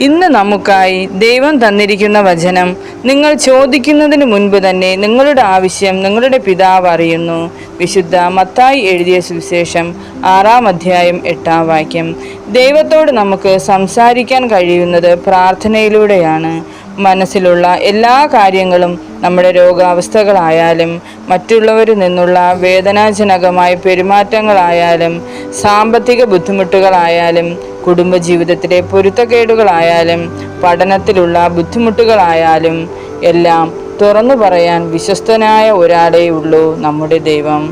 ഇന്ന് നമുക്കായി ദൈവം തന്നിരിക്കുന്ന വചനം, നിങ്ങൾ ചോദിക്കുന്നതിന് മുൻപ് തന്നെ നിങ്ങളുടെ ആവശ്യം നിങ്ങളുടെ പിതാവ് അറിയുന്നു. വിശുദ്ധ മത്തായി എഴുതിയ സുവിശേഷം 6-ാം അധ്യായം 8-ാം വാക്യം. ദൈവത്തോട് നമുക്ക് സംസാരിക്കാൻ കഴിയുന്നത് പ്രാർത്ഥനയിലൂടെയാണ്. മനസ്സിലുള്ള എല്ലാ കാര്യങ്ങളും, നമ്മുടെ രോഗാവസ്ഥകളായാലും മറ്റുള്ളവരിൽ നിന്നുള്ള വേദനാജനകമായ പെരുമാറ്റങ്ങളായാലും സാമ്പത്തിക ബുദ്ധിമുട്ടുകളായാലും കുടുംബജീവിതത്തിലെ പൊരുത്തക്കേടുകളായാലും പഠനത്തിലുള്ള ബുദ്ധിമുട്ടുകളായാലും എല്ലാം തുറന്നു പറയാൻ വിശ്വസ്തനായ ഒരാളേ ഉള്ളൂ, നമ്മുടെ ദൈവം.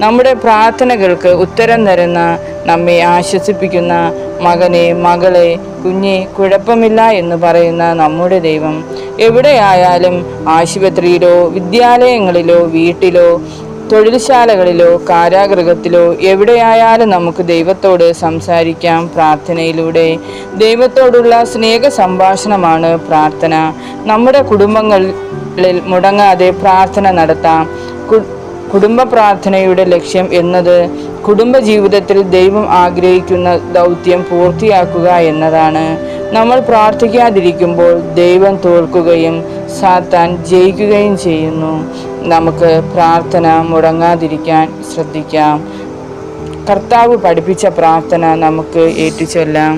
നമ്മുടെ പ്രാർത്ഥനകൾക്ക് ഉത്തരം തരുന്ന, നമ്മെ ആശ്വസിപ്പിക്കുന്ന, മകനെ മകളെ കുഞ്ഞെ കുഴപ്പമില്ല എന്ന് പറയുന്ന നമ്മുടെ ദൈവം എവിടെയായാലും, ആശുപത്രിയിലോ വിദ്യാലയങ്ങളിലോ വീട്ടിലോ തൊഴിൽശാലകളിലോ കാരാഗൃഹത്തിലോ എവിടെയായാലും നമുക്ക് ദൈവത്തോട് സംസാരിക്കാം പ്രാർത്ഥനയിലൂടെ. ദൈവത്തോടുള്ള സ്നേഹ സംഭാഷണമാണ് പ്രാർത്ഥന. നമ്മുടെ കുടുംബങ്ങളിൽ മുടങ്ങാതെ പ്രാർത്ഥന നടത്താം. കുടുംബ പ്രാർത്ഥനയുടെ ലക്ഷ്യം എന്നത് കുടുംബജീവിതത്തിൽ ദൈവം ആഗ്രഹിക്കുന്ന ദൗത്യം പൂർത്തിയാക്കുക എന്നതാണ്. നമ്മൾ പ്രാർത്ഥിക്കാതിരിക്കുമ്പോൾ ദൈവം തോൽക്കുകയും സാത്താൻ ജയിക്കുകയും ചെയ്യുന്നു. നമുക്ക് പ്രാർത്ഥന മുടങ്ങാതിരിക്കാൻ ശ്രദ്ധിക്കാം. കർത്താവ് പഠിപ്പിച്ച പ്രാർത്ഥന നമുക്ക് ഏറ്റുചൊല്ലാം.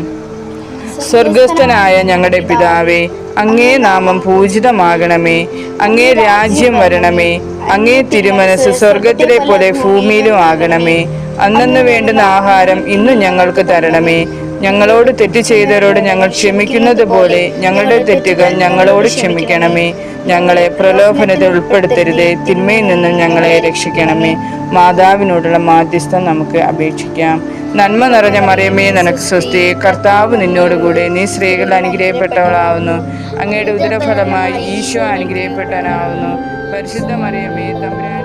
സ്വർഗസ്ഥനായ ഞങ്ങളുടെ പിതാവേ, അങ്ങേ നാമം പൂജിതമാകണമേ. അങ്ങേ രാജ്യം വരണമേ. അങ്ങേ തിരുമനസ് സ്വർഗത്തിലെ പോലെ ഭൂമിയിലും ആകണമേ. അന്നന്ന് വേണ്ടുന്ന ആഹാരം ഇന്ന് ഞങ്ങൾക്ക് തരണമേ. ഞങ്ങളോട് തെറ്റ് ചെയ്തവരോട് ഞങ്ങൾ ക്ഷമിക്കുന്നത് പോലെ ഞങ്ങളുടെ തെറ്റുകൾ ഞങ്ങളോട് ക്ഷമിക്കണമേ. ഞങ്ങളെ പ്രലോഭനത്തിൽ ഉൾപ്പെടുത്തരുതേ, തിന്മയിൽ നിന്നും ഞങ്ങളെ രക്ഷിക്കണമേ. മാതാവിനോടുള്ള മാധ്യസ്ഥം നമുക്ക് അപേക്ഷിക്കാം. നന്മ നിറഞ്ഞ മറിയമേ, നിനക്ക് സ്വസ്തി. കർത്താവ് നിന്നോടുകൂടെ, നീ സ്ത്രീകൾ അനുഗ്രഹിക്കപ്പെട്ടവളാവുന്നു. അങ്ങയുടെ ഉദരഫലമായി ഈശോ അനുഗ്രഹിക്കപ്പെട്ടവനാവുന്നു. പരിശുദ്ധ മറിയമേ, തമ്പുരാന്റെ